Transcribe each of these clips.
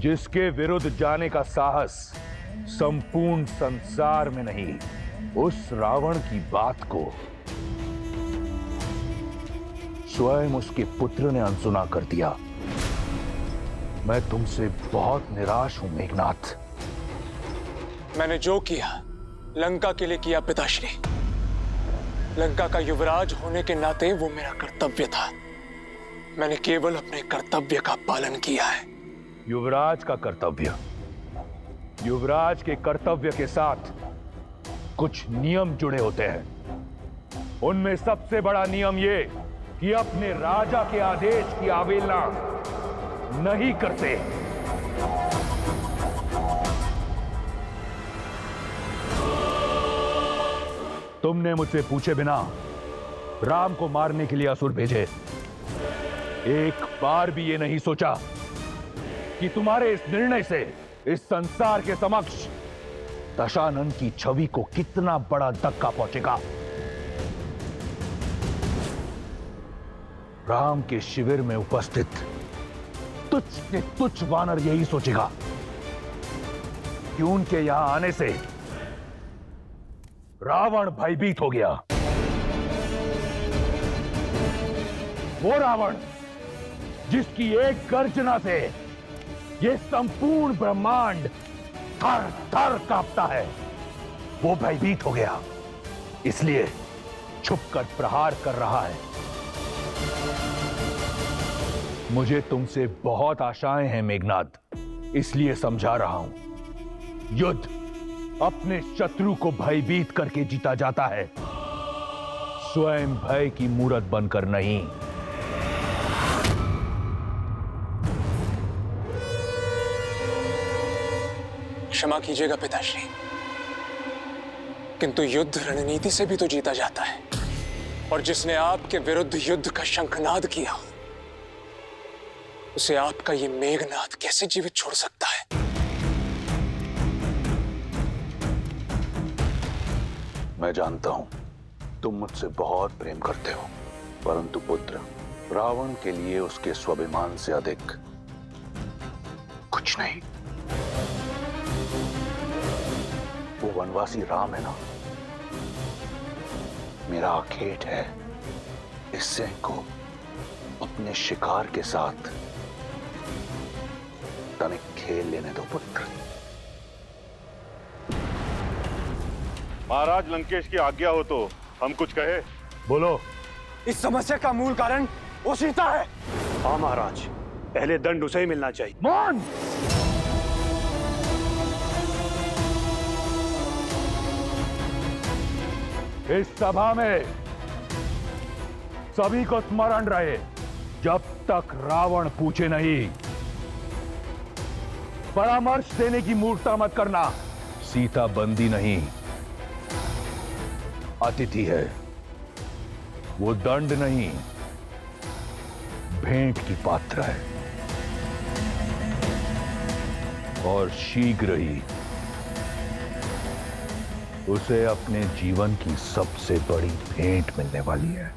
जिसके विरुद्ध जाने का साहस संपूर्ण संसार में नहीं, उस रावण की बात को स्वयं उसके पुत्र ने अनसुना कर दिया। मैं तुमसे बहुत निराश हूं मेघनाथ। मैंने जो किया लंका के लिए किया पिताश्री। लंका का युवराज होने के नाते वो मेरा कर्तव्य था। मैंने केवल अपने कर्तव्य का पालन किया है। युवराज का कर्तव्य, युवराज के कर्तव्य के साथ कुछ नियम जुड़े होते हैं। उनमें सबसे बड़ा नियम ये कि अपने राजा के आदेश की अवहेलना नहीं करते। तुमने मुझसे पूछे बिना राम को मारने के लिए असुर भेजे। एक बार भी ये नहीं सोचा कि तुम्हारे इस निर्णय से इस संसार के समक्ष दशानन की छवि को कितना बड़ा धक्का पहुंचेगा। राम के शिविर में उपस्थित तुच्छ से तुच्छ वानर यही सोचेगा कि उनके यहां आने से रावण भयभीत हो गया। वो रावण जिसकी एक गर्जना से ये संपूर्ण ब्रह्मांड थर थर कांपता है, वो भयभीत हो गया, इसलिए छुपकर प्रहार कर रहा है। मुझे तुमसे बहुत आशाएं हैं मेघनाद, इसलिए समझा रहा हूं। युद्ध अपने शत्रु को भयभीत करके जीता जाता है, स्वयं भय की मूरत बनकर नहीं। क्षमा कीजिएगा पिताश्री, किंतु युद्ध रणनीति से भी तो जीता जाता है। और जिसने आपके विरुद्ध युद्ध का शंखनाद किया हो, उसे आपका ये मेघनाद कैसे जीवित छोड़ सकता है? मैं जानता हूं तुम मुझसे बहुत प्रेम करते हो, परंतु पुत्र, रावण के लिए उसके स्वाभिमान से अधिक कुछ नहीं। वो वनवासी राम है ना, मेरा आखेट है, इससे को अपने शिकार के साथ तनिक खेल लेने दो पुत्र। महाराज, लंकेश की आज्ञा हो तो हम कुछ कहे। बोलो। इस समस्या का मूल कारण वो सीता है। हाँ महाराज, पहले दंड उसे ही मिलना चाहिए। मौन! इस सभा में सभी को स्मरण रहे, जब तक रावण पूछे नहीं, परामर्श देने की मूर्खता मत करना। सीता बंदी नहीं, अतिथि है। वो दंड नहीं, भेंट की पात्र है। और शीघ्र ही उसे अपने जीवन की सबसे बड़ी भेंट मिलने वाली है।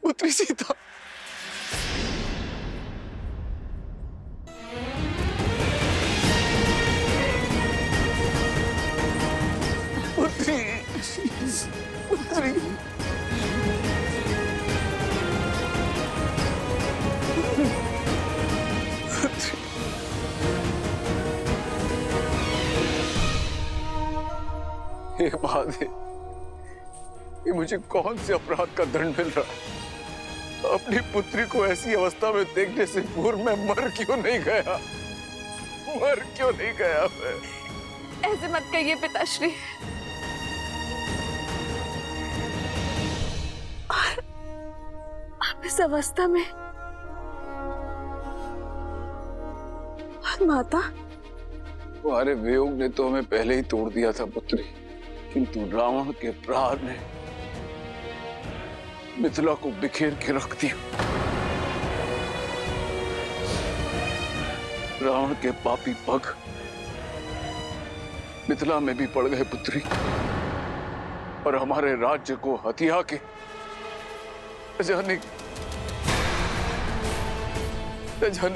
पुत्री सीता, पुत्री, पुत्री, हे महादेव, कि मुझे कौन से अपराध का दंड मिल रहा है। अपनी पुत्री को ऐसी अवस्था में देखने से पूर्व मैं मर क्यों नहीं गया? मर क्यों नहीं गया मैं? ऐसे मत कहिए पिताश्री। और आप इस अवस्था में और माता? तुम्हारे वियोग ने तो हमें पहले ही तोड़ दिया था पुत्री, किंतु रावण के प्रहार ने मिथिला को बिखेर के रख दिया। रावण के पापी पग मिथिला में भी पड़ गए पुत्री, और हमारे राज्य को हथिया के जाने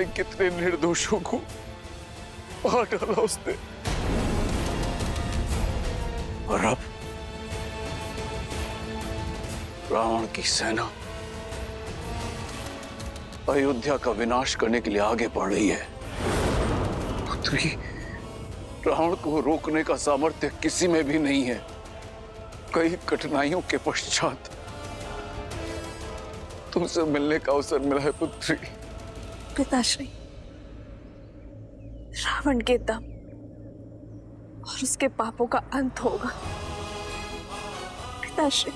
कितने निर्दोषों को मार डाला उसने। और अब रावण की सेना अयोध्या का विनाश करने के लिए आगे बढ़ रही है। पुत्री, रावण को रोकने का सामर्थ्य किसी में भी नहीं है। कई कठिनाइयों के पश्चात तुमसे मिलने का अवसर मिला है पुत्री। पिताश्री, रावण के दम और उसके पापों का अंत होगा। पिताश्री,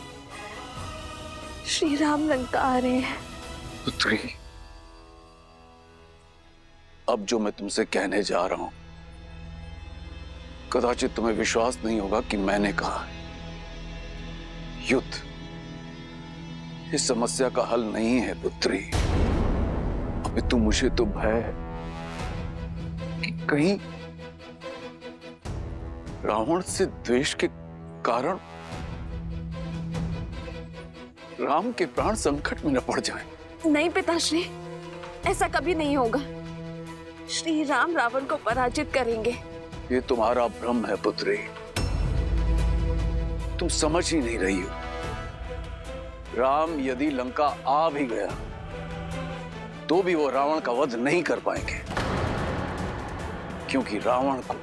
श्री राम लंका आ रहे हैं। पुत्री, अब जो मैं तुमसे कहने जा रहा हूं, कदाचित तुम्हें विश्वास नहीं होगा कि मैंने कहा। युद्ध इस समस्या का हल नहीं है पुत्री। अपितु मुझे तो भय है कि कहीं रावण से द्वेष के कारण राम के प्राण संकट में न पड़ जाएं। नहीं पिताश्री, ऐसा कभी नहीं होगा। श्री राम रावण को पराजित करेंगे। ये तुम्हारा भ्रम है पुत्री, तुम समझ ही नहीं रही हो। राम यदि लंका आ भी गया तो भी वो रावण का वध नहीं कर पाएंगे, क्योंकि रावण को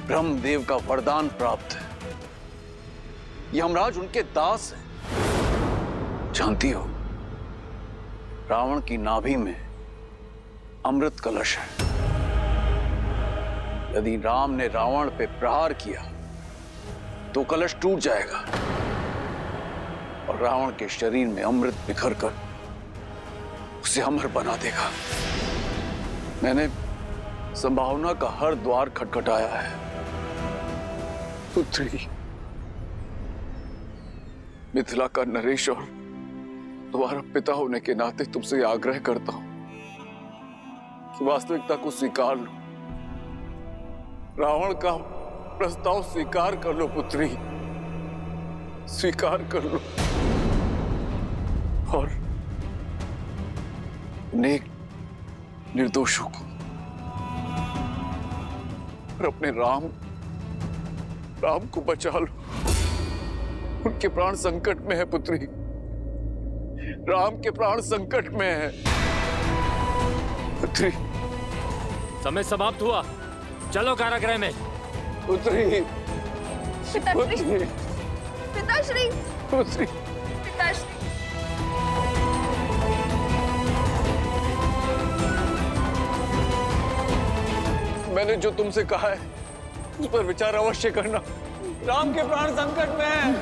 ब्रह्मदेव का वरदान प्राप्त है। यमराज उनके दास हैं। जानती हो, रावण की नाभि में अमृत कलश है। यदि राम ने रावण पे प्रहार किया तो कलश टूट जाएगा और रावण के शरीर में अमृत बिखर कर उसे अमर बना देगा। मैंने संभावना का हर द्वार खटखटाया है पुत्री। मिथिला का नरेश और तुम्हारा पिता होने के नाते तुमसे आग्रह करता हूं कि वास्तविकता को स्वीकार लो। रावण का प्रस्ताव स्वीकार कर लो पुत्री, स्वीकार कर लो। और नेक निर्दोषों को और अपने राम को बचा लो। उनके प्राण संकट में है पुत्री, राम के प्राण संकट में है पुत्री। समय समाप्त हुआ, चलो कारागृह में। पुत्री, पिताश्री, पिताश्री, पुत्री, पिताश्री। मैंने जो तुमसे कहा है उस पर विचार अवश्य करना। राम के प्राण संकट में है।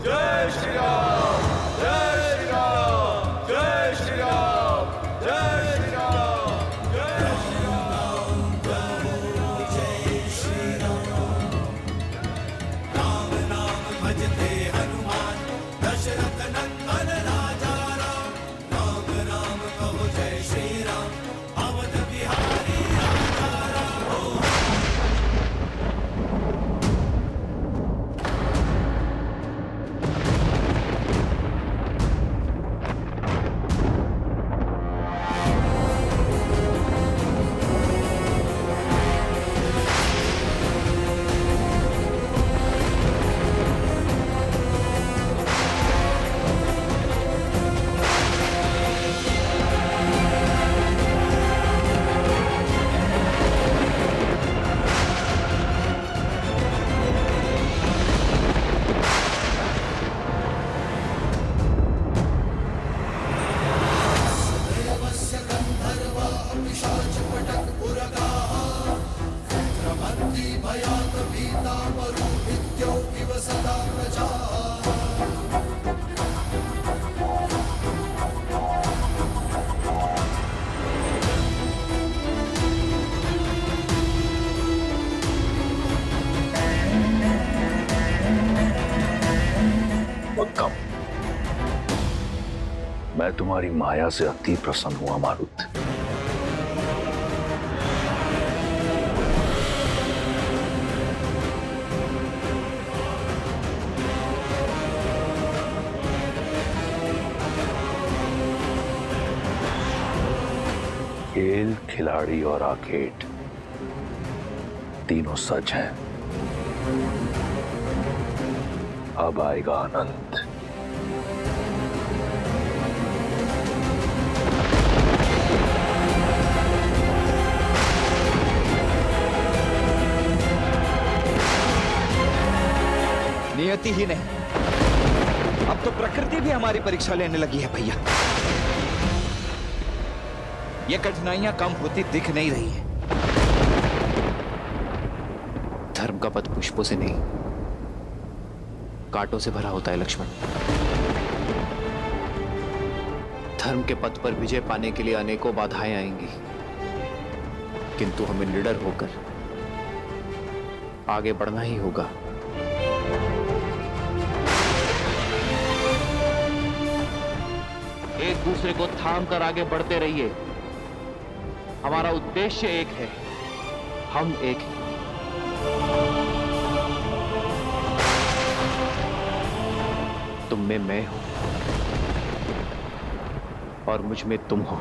जय श्री राम, जय श्री राम, जय श्री राम, जय श्री राम, जय श्री राम, जय श्री राम। राम नाम भजते हनुमान, दशरथ नंदन राजा राम। राम राम कहो जय श्री राम, अवध बिहारी राजा राम। मैं तुम्हारी माया से अति प्रसन्न हुआ मारुत। खेल, खिलाड़ी और आर्केड तीनों सच हैं। अब आएगा आनंद। नियति ही नहीं, अब तो प्रकृति भी हमारी परीक्षा लेने लगी है भैया। ये कठिनाइयां कम होती दिख नहीं रही है। धर्म का पथ पुष्पों से नहीं, कांटों से भरा होता है लक्ष्मण। धर्म के पथ पर विजय पाने के लिए अनेकों बाधाएं आएंगी, किंतु हमें निडर होकर आगे बढ़ना ही होगा। एक दूसरे को थाम कर आगे बढ़ते रहिए। हमारा उद्देश्य एक है, हम एक हैं। तुम में मैं हूं और मुझ में तुम हो।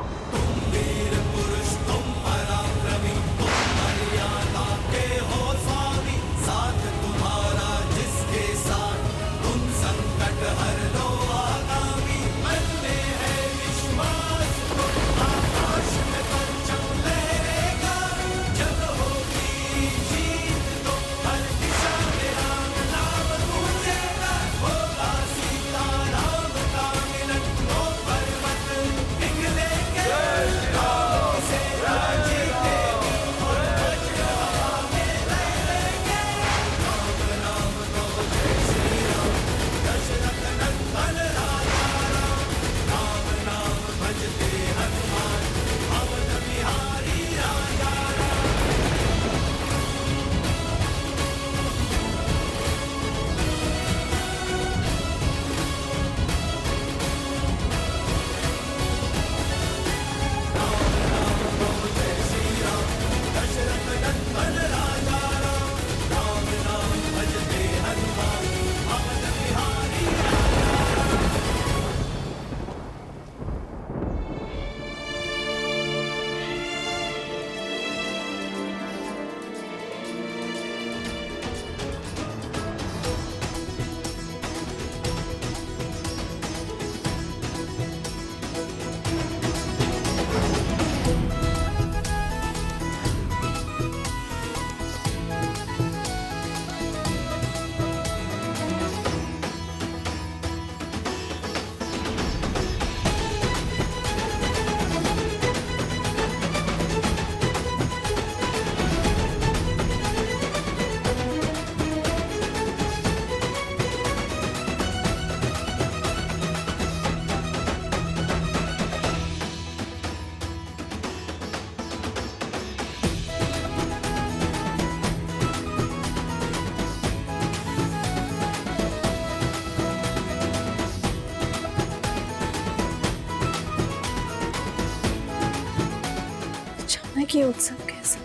ये उत्सव कैसा?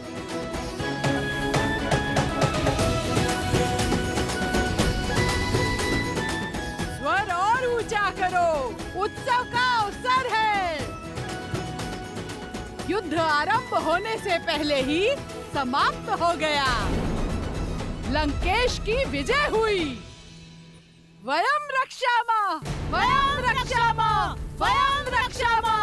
स्वर और ऊंचा करो, उत्सव का अवसर है। युद्ध आरंभ होने से पहले ही समाप्त हो गया। लंकेश की विजय हुई। वयम रक्षामः, वयम रक्षामः, वयम रक्षामः।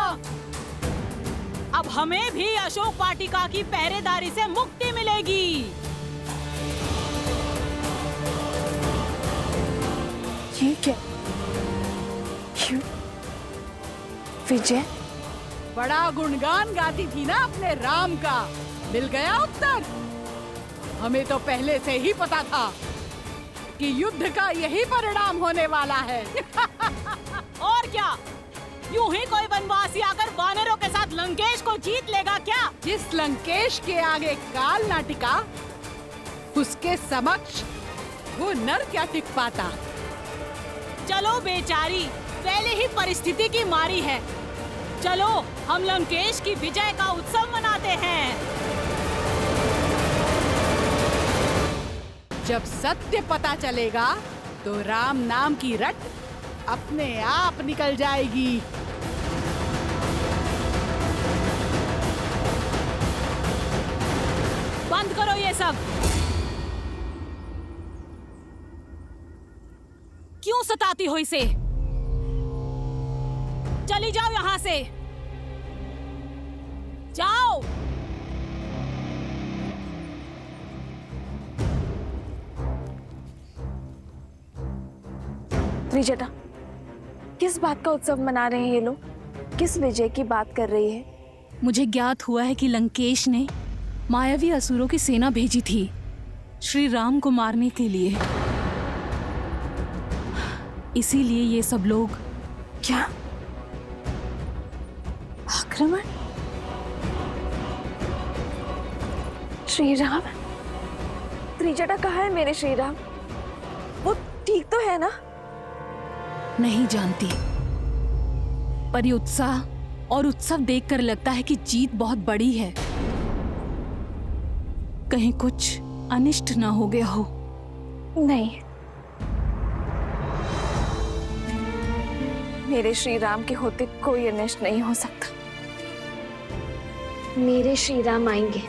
अब हमें भी अशोक वाटिका की पहरेदारी से मुक्ति मिलेगी। ये क्या? क्यों? विजय? बड़ा गुणगान गाती थी ना अपने राम का, मिल गया उत्तर। हमें तो पहले से ही पता था कि युद्ध का यही परिणाम होने वाला है। और क्या, यूं ही कोई वनवासी आकर वानरों के साथ लंकेश को जीत लेगा क्या? जिस लंकेश के आगे काल ना टिका, उसके समक्ष वो नर क्या टिक पाता। चलो बेचारी, पहले ही परिस्थिति की मारी है। चलो हम लंकेश की विजय का उत्सव मनाते हैं। जब सत्य पता चलेगा तो राम नाम की रट अपने आप निकल जाएगी। बंद करो ये सब। क्यों सताती हो इसे? चली जाओ यहां से, जाओ। त्रिजटा, किस बात का उत्सव मना रहे हैं ये लोग? किस विजय की बात कर रही है? मुझे ज्ञात हुआ है कि लंकेश ने मायावी असुरों की सेना भेजी थी श्री राम को मारने के लिए। इसीलिए ये सब लोग। क्या आक्रमण? श्री राम? त्रिजटा कहाँ है मेरे श्री राम? वो ठीक तो है ना? नहीं जानती, पर ये उत्साह और उत्सव देखकर लगता है कि जीत बहुत बड़ी है। कहीं कुछ अनिष्ट ना हो गया हो। नहीं, मेरे श्री राम के होते कोई अनिष्ट नहीं हो सकता। मेरे श्री राम आएंगे,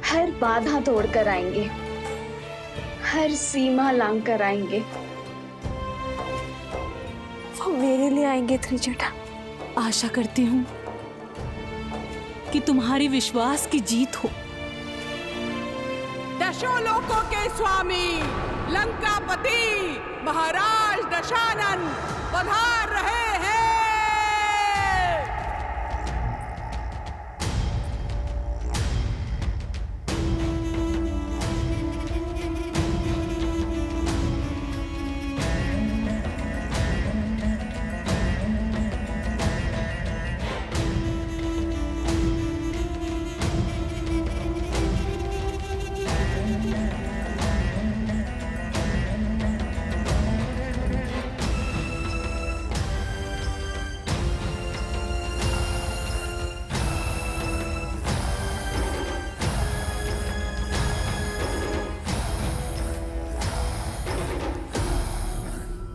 हर बाधा तोड़कर आएंगे, हर सीमा लांघकर आएंगे। वो मेरे लिए आएंगे त्रिजटा। आशा करती हूँ कि तुम्हारी विश्वास की जीत हो। दशों लोकों के स्वामी लंकापति महाराज दशानन पधार रहे हैं।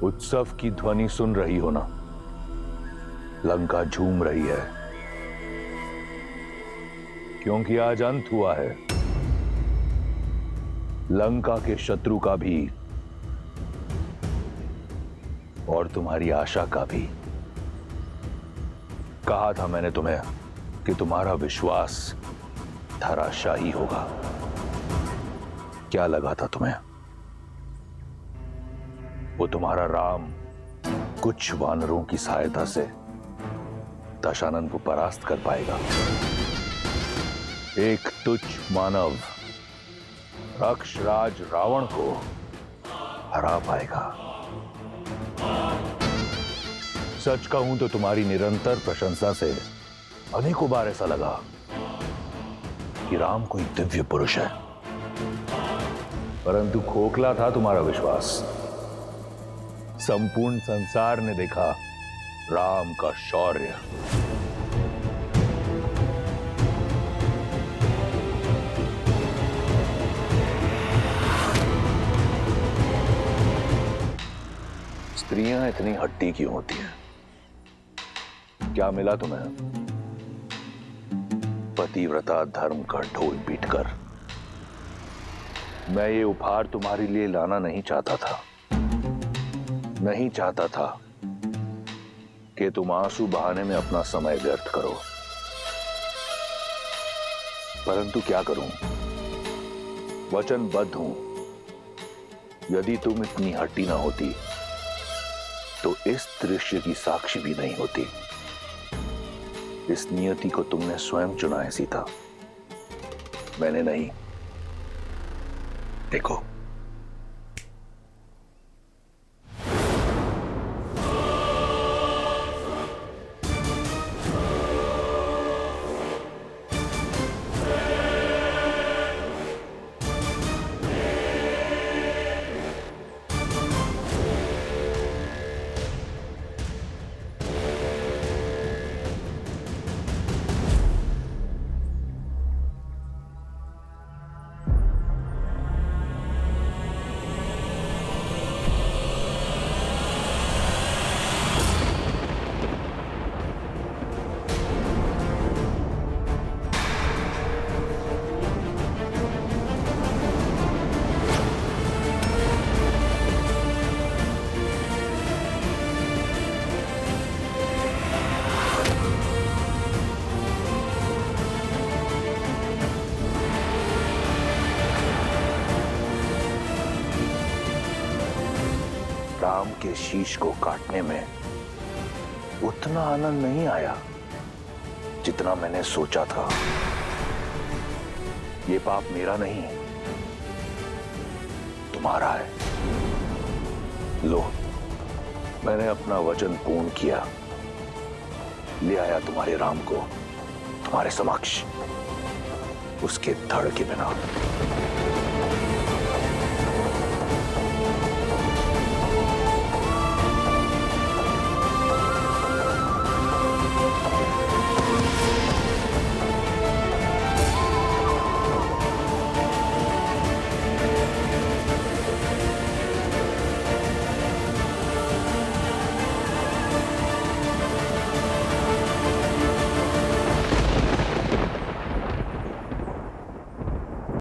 उत्सव की ध्वनि सुन रही हो ना? लंका झूम रही है, क्योंकि आज अंत हुआ है लंका के शत्रु का भी और तुम्हारी आशा का भी। कहा था मैंने तुम्हें कि तुम्हारा विश्वास धराशायी होगा। क्या लगा था तुम्हें? वो तुम्हारा राम कुछ वानरों की सहायता से दशानन को परास्त कर पाएगा। एक तुच्छ मानव राक्षराज रावण को हरा पाएगा। सच कहूं तो तुम्हारी निरंतर प्रशंसा से अनेकों बार ऐसा लगा कि राम कोई दिव्य पुरुष है, परंतु खोखला था तुम्हारा विश्वास। संपूर्ण संसार ने देखा राम का शौर्य। स्त्रियां इतनी हट्टी क्यों होती हैं? क्या मिला तुम्हें? पतिव्रता धर्म का ढोल पीटकर। मैं ये उपहार तुम्हारे लिए लाना नहीं चाहता था। नहीं चाहता था कि तुम आंसू बहाने में अपना समय व्यर्थ करो, परंतु क्या करूं? वचनबद्ध हूं। यदि तुम इतनी हट्टी ना होती तो इस दृश्य की साक्षी भी नहीं होती। इस नियति को तुमने स्वयं चुना है सीता, मैंने नहीं। देखो, राम के शीश को काटने में उतना आनंद नहीं आया जितना मैंने सोचा था। ये पाप मेरा नहीं, तुम्हारा है। लो, मैंने अपना वचन पूर्ण किया, ले आया तुम्हारे राम को तुम्हारे समक्ष, उसके धड़ के बिना।